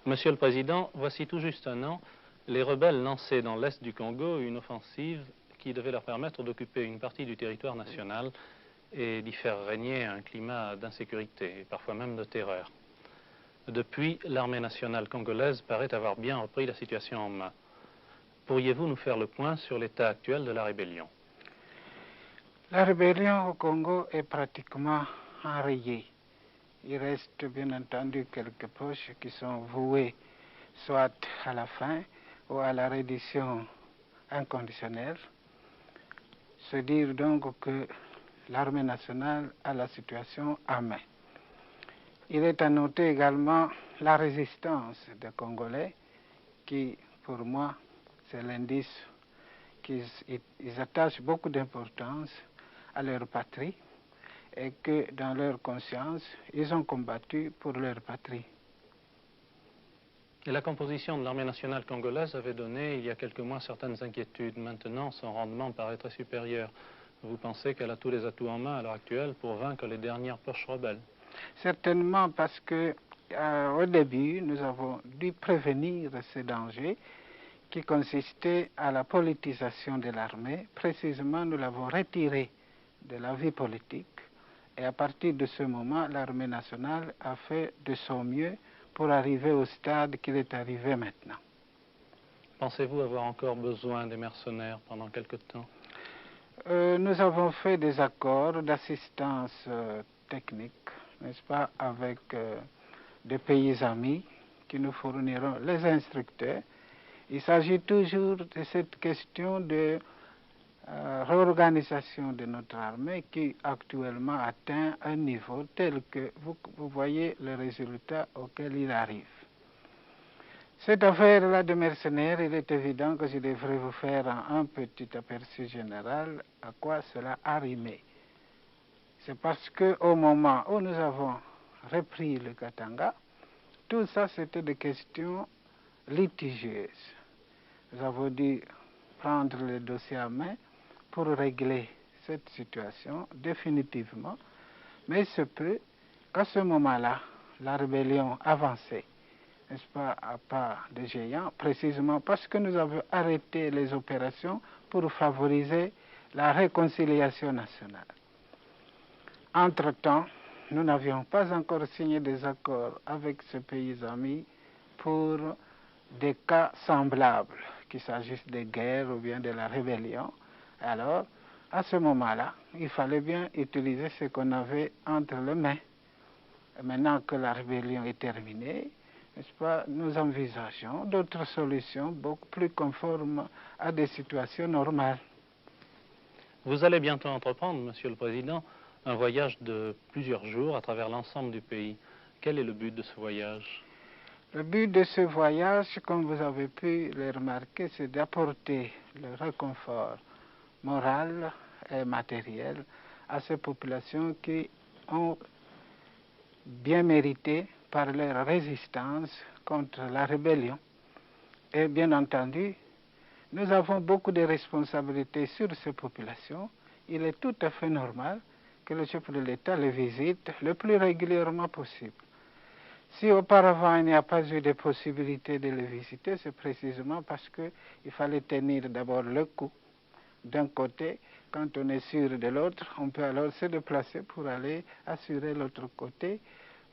Monsieur le Président, voici tout juste un an, les rebelles lançaient dans l'est du Congo une offensive qui devait leur permettre d'occuper une partie du territoire national et d'y faire régner un climat d'insécurité et parfois même de terreur. Depuis, l'armée nationale congolaise paraît avoir bien repris la situation en main. Pourriez-vous nous faire le point sur l'état actuel de la rébellion? La rébellion au Congo est pratiquement enrayée. Il reste bien entendu quelques poches qui sont vouées soit à la fin ou à la reddition inconditionnelle. Se dire donc que l'armée nationale a la situation en main. Il est à noter également la résistance des Congolais qui, pour moi, c'est l'indice qu'ils attachent beaucoup d'importance à leur patrie et que dans leur conscience, ils ont combattu pour leur patrie. Et la composition de l'armée nationale congolaise avait donné, il y a quelques mois, certaines inquiétudes. Maintenant, son rendement paraît très supérieur. Vous pensez qu'elle a tous les atouts en main à l'heure actuelle pour vaincre les dernières poches rebelles? Certainement parce que au début, nous avons dû prévenir ces dangers qui consistaient à la politisation de l'armée. Précisément, nous l'avons retirée de la vie politique. Et à partir de ce moment, l'armée nationale a fait de son mieux pour arriver au stade qu'il est arrivé maintenant. Pensez-vous avoir encore besoin des mercenaires pendant quelque temps? Nous avons fait des accords d'assistance technique, n'est-ce pas, avec des pays amis qui nous fourniront les instructeurs. Il s'agit toujours de cette question de réorganisation de notre armée qui actuellement atteint un niveau tel que vous voyez le résultat auquel il arrive. Cette affaire-là de mercenaires, il est évident que je devrais vous faire un petit aperçu général à quoi cela a rimé. C'est parce qu'au moment où nous avons repris le Katanga, tout ça c'était des questions litigieuses. Nous avons dû prendre le dossier en main pour régler cette situation définitivement, mais il se peut qu'à ce moment-là, la rébellion avançait, n'est-ce pas, à pas de géant, précisément parce que nous avons arrêté les opérations pour favoriser la réconciliation nationale. Entre-temps, nous n'avions pas encore signé des accords avec ce pays ami pour des cas semblables, qu'il s'agisse de guerre ou bien de la rébellion. Alors, à ce moment-là, il fallait bien utiliser ce qu'on avait entre les mains. Et maintenant que la rébellion est terminée, n'est-ce pas, nous envisageons d'autres solutions beaucoup plus conformes à des situations normales. Vous allez bientôt entreprendre, Monsieur le Président, un voyage de plusieurs jours à travers l'ensemble du pays. Quel est le but de ce voyage? Le but de ce voyage, comme vous avez pu le remarquer, c'est d'apporter le réconfort moral et matériel à ces populations qui ont bien mérité par leur résistance contre la rébellion. Et bien entendu, nous avons beaucoup de responsabilités sur ces populations. Il est tout à fait normal que le chef de l'État les visite le plus régulièrement possible. Si auparavant il n'y a pas eu de possibilité de les visiter, c'est précisément parce qu'il fallait tenir d'abord le coup d'un côté. Quand on est sûr de l'autre, on peut alors se déplacer pour aller assurer l'autre côté.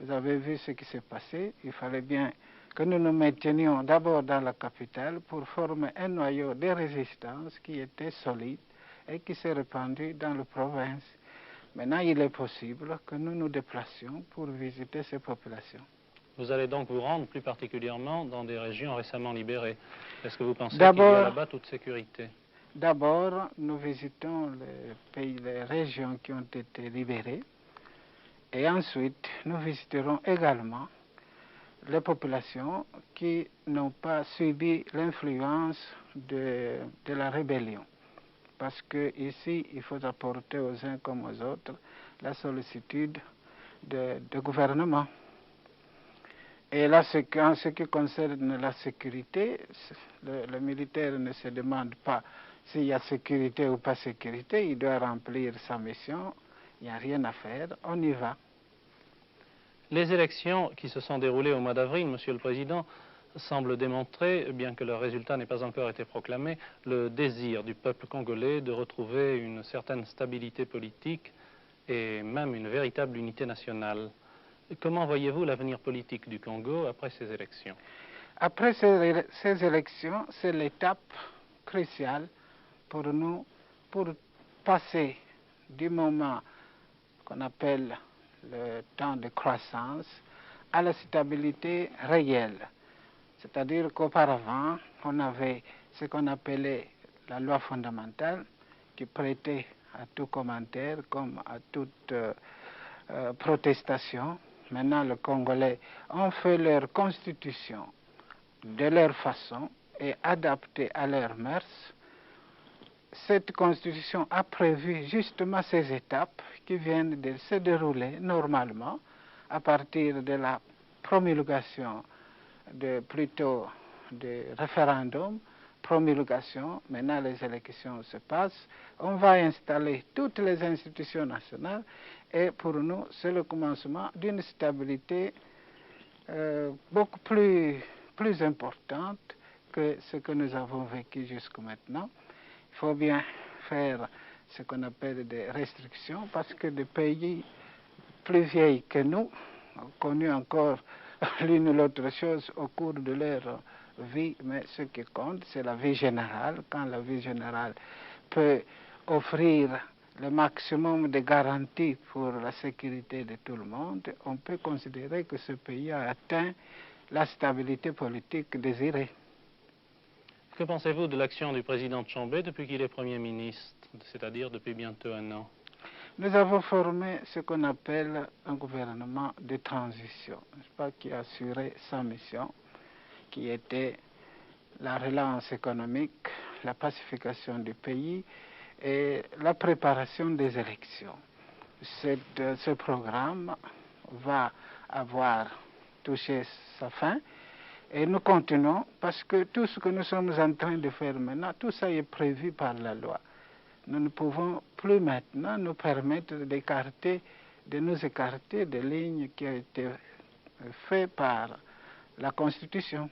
Vous avez vu ce qui s'est passé. Il fallait bien que nous nous maintenions d'abord dans la capitale pour former un noyau de résistance qui était solide et qui s'est répandu dans la province. Maintenant, il est possible que nous nous déplacions pour visiter ces populations. Vous allez donc vous rendre plus particulièrement dans des régions récemment libérées. Est-ce que vous pensez qu'il y a là-bas toute sécurité? D'abord, nous visitons les régions qui ont été libérées et ensuite, nous visiterons également les populations qui n'ont pas subi l'influence de la rébellion. Parce qu'ici, il faut apporter aux uns comme aux autres la sollicitude du gouvernement. Et là, en ce qui concerne la sécurité, le militaire ne se demande pas s'il y a sécurité ou pas sécurité, il doit remplir sa mission, il n'y a rien à faire, on y va. Les élections qui se sont déroulées au mois d'avril, Monsieur le Président, semblent démontrer, bien que leur résultat n'ait pas encore été proclamé, le désir du peuple congolais de retrouver une certaine stabilité politique et même une véritable unité nationale. Comment voyez-vous l'avenir politique du Congo après ces élections? Après ces élections, c'est l'étape cruciale pour nous, pour passer du moment qu'on appelle le temps de croissance à la stabilité réelle. C'est-à-dire qu'auparavant, on avait ce qu'on appelait la loi fondamentale qui prêtait à tout commentaire comme à toute protestation. Maintenant, les Congolais ont fait leur constitution de leur façon et adaptée à leurs mœurs. Cette constitution a prévu justement ces étapes qui viennent de se dérouler normalement à partir de la promulgation plutôt de référendum, promulgation, maintenant les élections se passent, on va installer toutes les institutions nationales et pour nous c'est le commencement d'une stabilité beaucoup plus importante que ce que nous avons vécu jusqu'à maintenant. Il faut bien faire ce qu'on appelle des restrictions parce que des pays plus vieilles que nous ont connu encore l'une ou l'autre chose au cours de leur vie, mais ce qui compte, c'est la vie générale. Quand la vie générale peut offrir le maximum de garanties pour la sécurité de tout le monde, on peut considérer que ce pays a atteint la stabilité politique désirée. Que pensez-vous de l'action du président Tshombe depuis qu'il est Premier ministre, c'est-à-dire depuis bientôt un an? Nous avons formé ce qu'on appelle un gouvernement de transition, qui a assuré sa mission, qui était la relance économique, la pacification du pays et la préparation des élections. Ce programme va avoir touché sa fin et nous continuons parce que tout ce que nous sommes en train de faire maintenant, tout ça est prévu par la loi. Nous ne pouvons plus maintenant nous permettre de nous écarter des lignes qui ont été faites par la Constitution.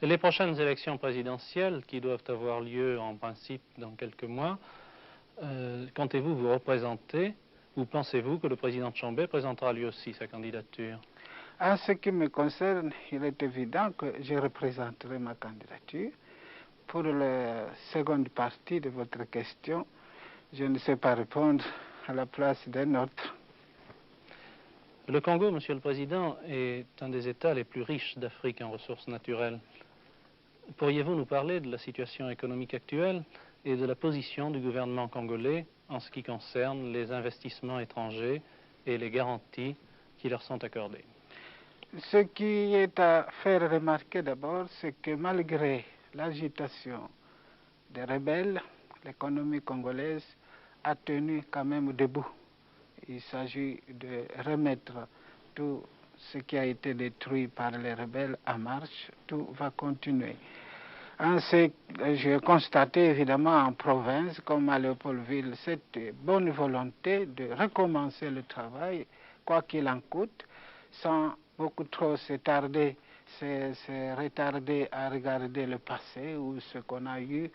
Les prochaines élections présidentielles qui doivent avoir lieu en principe dans quelques mois, comptez-vous vous représenter ou pensez-vous que le président Tshombe présentera lui aussi sa candidature? En ce qui me concerne, il est évident que je représenterai ma candidature. Pour la seconde partie de votre question, je ne sais pas répondre à la place d'un autre. Le Congo, Monsieur le Président, est un des États les plus riches d'Afrique en ressources naturelles. Pourriez-vous nous parler de la situation économique actuelle et de la position du gouvernement congolais en ce qui concerne les investissements étrangers et les garanties qui leur sont accordées? Ce qui est à faire remarquer d'abord, c'est que malgré l'agitation des rebelles, l'économie congolaise a tenu quand même debout. Il s'agit de remettre tout ce qui a été détruit par les rebelles en marche. Tout va continuer. J'ai constaté évidemment en province, comme à Léopoldville, cette bonne volonté de recommencer le travail, quoi qu'il en coûte, sans beaucoup trop se retarder à regarder le passé ou ce qu'on a eu.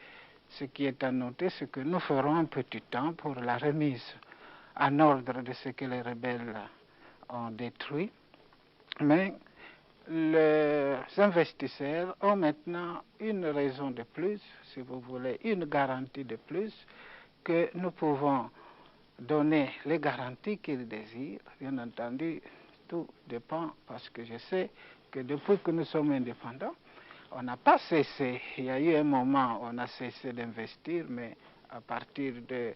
Ce qui est à noter, c'est que nous ferons un petit temps pour la remise en ordre de ce que les rebelles ont détruit. Mais les investisseurs ont maintenant une raison de plus, si vous voulez, une garantie de plus, que nous pouvons donner les garanties qu'ils désirent. Bien entendu, tout dépend parce que je sais que depuis que nous sommes indépendants, on n'a pas cessé. Il y a eu un moment où on a cessé d'investir, mais à partir de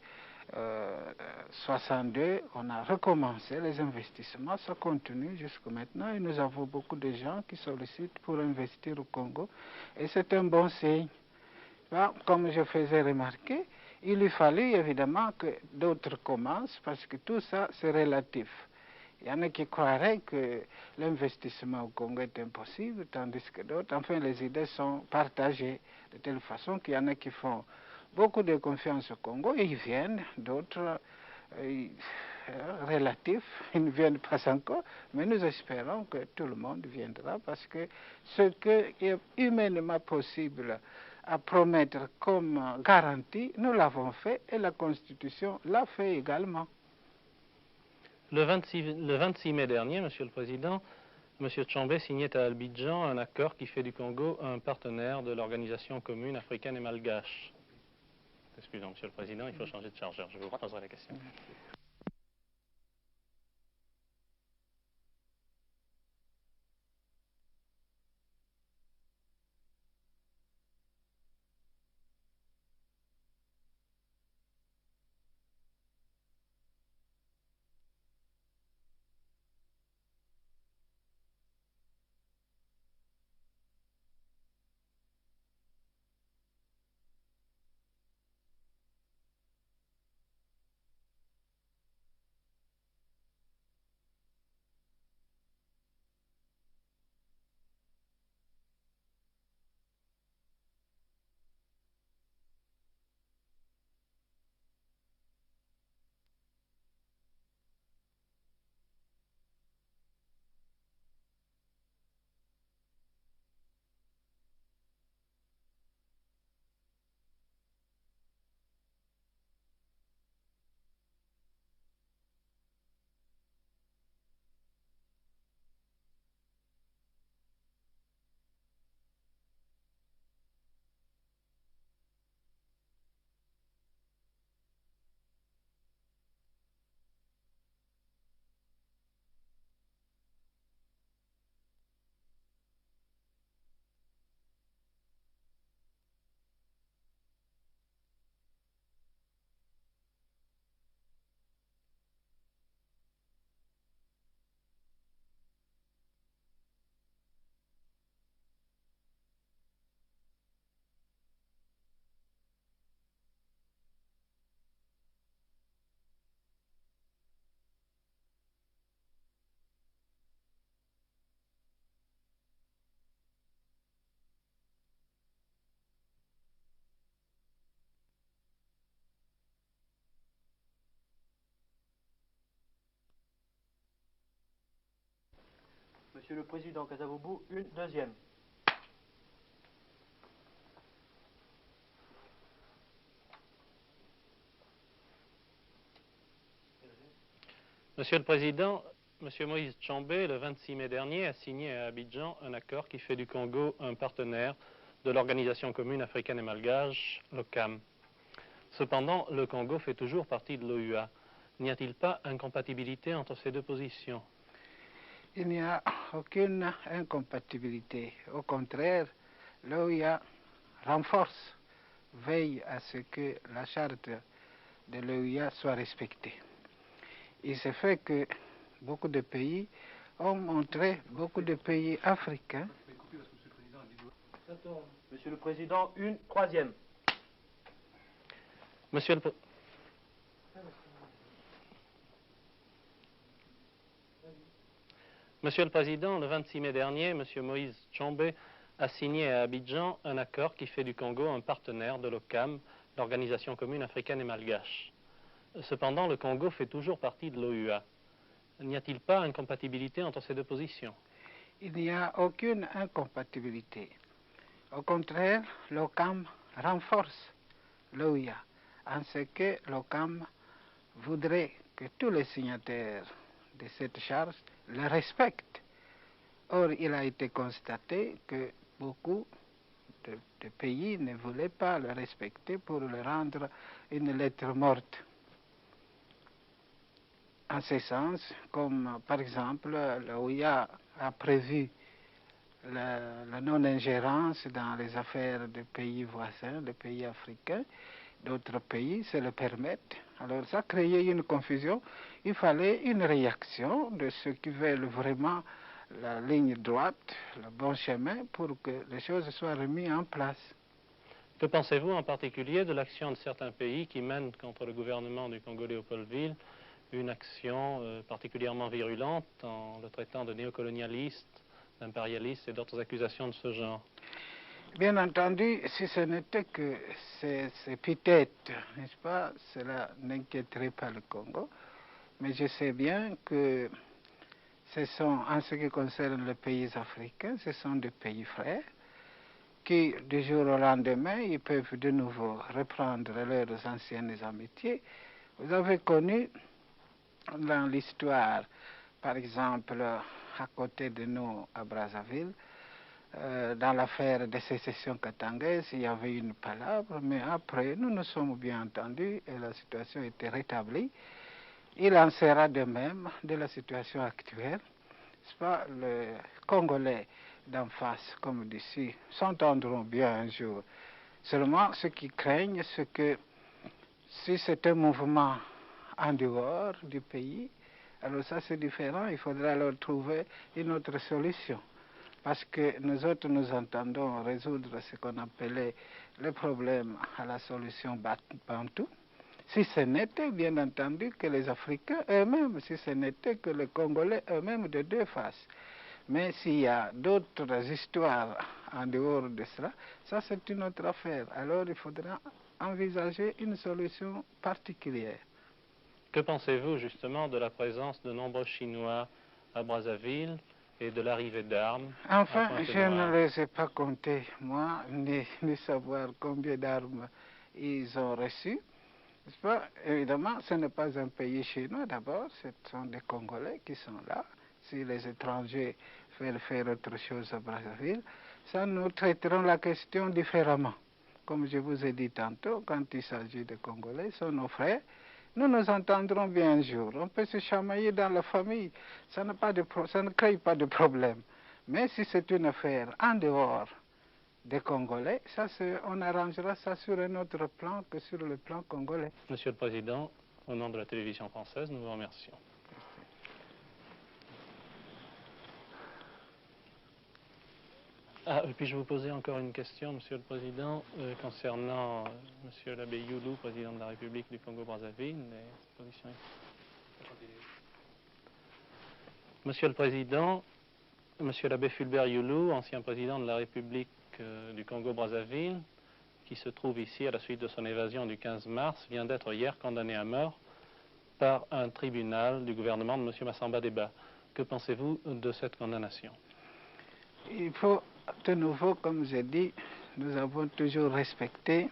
62, on a recommencé les investissements. Ça continue jusqu'à maintenant et nous avons beaucoup de gens qui sollicitent pour investir au Congo et c'est un bon signe. Là, comme je faisais remarquer, il lui fallait évidemment que d'autres commencent parce que tout ça c'est relatif. Il y en a qui croiraient que l'investissement au Congo est impossible, tandis que d'autres, enfin les idées sont partagées de telle façon qu'il y en a qui font beaucoup de confiance au Congo et ils viennent, d'autres relatif, ils ne viennent pas encore, mais nous espérons que tout le monde viendra parce que ce qui est humainement possible à promettre comme garantie, nous l'avons fait et la Constitution l'a fait également. Le 26 mai dernier, Monsieur le Président, Monsieur Tshombe signait à Abidjan un accord qui fait du Congo un partenaire de l'Organisation commune africaine et malgache. Excusez-moi, Monsieur le Président, il faut changer de chargeur. Je vous reposerai la question. Monsieur le Président Kasavubu, une deuxième. Monsieur le Président, Monsieur Moïse Tshombe, le 26 mai dernier, a signé à Abidjan un accord qui fait du Congo un partenaire de l'Organisation commune africaine et malgache, l'OCAM. Cependant, le Congo fait toujours partie de l'OUA. N'y a-t-il pas incompatibilité entre ces deux positions? Il n'y a aucune incompatibilité. Au contraire, l'OUA renforce, veille à ce que la charte de l'OUA soit respectée. Il se fait que beaucoup de pays ont montré, beaucoup de pays africains. Monsieur le Président, une troisième. Monsieur le Président, le 26 mai dernier, Monsieur Moïse Tshombe a signé à Abidjan un accord qui fait du Congo un partenaire de l'OCAM, l'Organisation commune africaine et malgache. Cependant, le Congo fait toujours partie de l'OUA. N'y a-t-il pas incompatibilité entre ces deux positions? Il n'y a aucune incompatibilité. Au contraire, l'OCAM renforce l'OUA en ce que l'OCAM voudrait que tous les signataires de cette charte le respectent. Or, il a été constaté que beaucoup de pays ne voulaient pas le respecter pour le rendre une lettre morte. En ce sens, comme par exemple l'OUA a prévu la non-ingérence dans les affaires des pays voisins, des pays africains, d'autres pays se le permettent. Alors ça a créé une confusion. Il fallait une réaction de ceux qui veulent vraiment la ligne droite, le bon chemin, pour que les choses soient remises en place. Que pensez-vous en particulier de l'action de certains pays qui mènent contre le gouvernement du Congo-Léopoldville une action particulièrement virulente en le traitant de néocolonialiste, d'impérialiste et d'autres accusations de ce genre? Bien entendu, si ce n'était que ces épithètes, n'est-ce pas, cela n'inquiéterait pas le Congo. Mais je sais bien que en ce qui concerne les pays africains, ce sont des pays frères qui, du jour au lendemain, ils peuvent de nouveau reprendre leurs anciennes amitiés. Vous avez connu dans l'histoire, par exemple, à côté de nous, à Brazzaville, dans l'affaire de sécession katangaise, il y avait une palabre, mais après, nous nous sommes bien entendus et la situation était rétablie. Il en sera de même de la situation actuelle. C'est pas les Congolais d'en face, comme d'ici, s'entendront bien un jour. Seulement, ce qui craignent, c'est que si c'est un mouvement en dehors du pays, alors ça c'est différent, il faudra alors trouver une autre solution. Parce que nous autres, nous entendons résoudre ce qu'on appelait le problème à la solution Bantou. Si ce n'était bien entendu que les Africains eux-mêmes, si ce n'était que les Congolais eux-mêmes de deux faces. Mais s'il y a d'autres histoires en dehors de cela, ça c'est une autre affaire. Alors il faudra envisager une solution particulière. Que pensez-vous justement de la présence de nombreux Chinois à Brazzaville et de l'arrivée d'armes? Enfin, je ne les ai pas comptés, moi, ni savoir combien d'armes ils ont reçues. Évidemment, ce n'est pas un pays chinois d'abord, ce sont des Congolais qui sont là. Si les étrangers veulent faire autre chose à Brazzaville, ça nous traiterons la question différemment. Comme je vous ai dit tantôt, quand il s'agit de Congolais, ils sont nos frères. Nous nous entendrons bien un jour. On peut se chamailler dans la famille, ça ne crée pas de problème. Mais si c'est une affaire en dehors des Congolais, on arrangera ça sur un autre plan que sur le plan congolais. Monsieur le Président, au nom de la télévision française, nous vous remercions. Puis-je vous poser encore une question, Monsieur le Président, concernant Monsieur l'abbé Youlou, président de la République du Congo-Brazzaville. Monsieur le Président, Monsieur l'abbé Fulbert Youlou, ancien président de la République du Congo-Brazzaville, qui se trouve ici à la suite de son évasion du 15 mars, vient d'être hier condamné à mort par un tribunal du gouvernement de Monsieur Massamba Deba. Que pensez-vous de cette condamnation? Il faut, de nouveau, comme j'ai dit, nous avons toujours respecté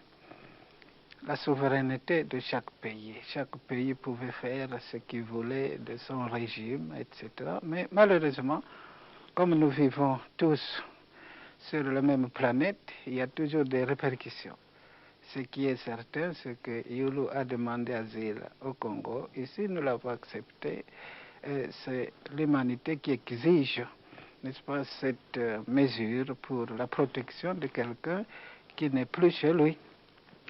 la souveraineté de chaque pays. Chaque pays pouvait faire ce qu'il voulait de son régime, etc. Mais malheureusement, comme nous vivons tous sur la même planète, il y a toujours des répercussions. Ce qui est certain, c'est que Youlou a demandé asile au Congo. Ici, nous l'avons accepté. C'est l'humanité qui exige, n'est-ce pas, cette mesure pour la protection de quelqu'un qui n'est plus chez lui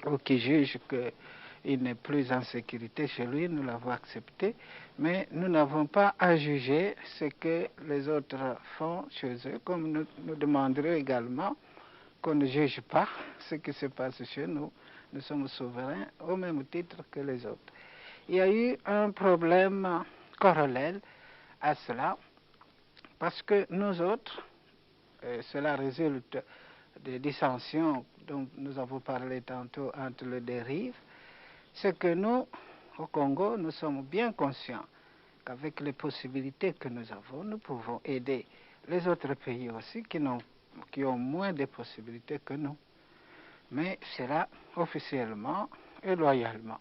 ou qui juge qu'il n'est plus en sécurité chez lui. Nous l'avons accepté, mais nous n'avons pas à juger ce que les autres font chez eux, comme nous demanderons également qu'on ne juge pas ce qui se passe chez nous. Nous sommes souverains au même titre que les autres. Il y a eu un problème corollaire à cela, parce que nous autres, cela résulte des dissensions dont nous avons parlé tantôt entre les deux rives, c'est que nous, au Congo, nous sommes bien conscients qu'avec les possibilités que nous avons, nous pouvons aider les autres pays aussi qui ont moins de possibilités que nous. Mais c'est là, officiellement et loyalement.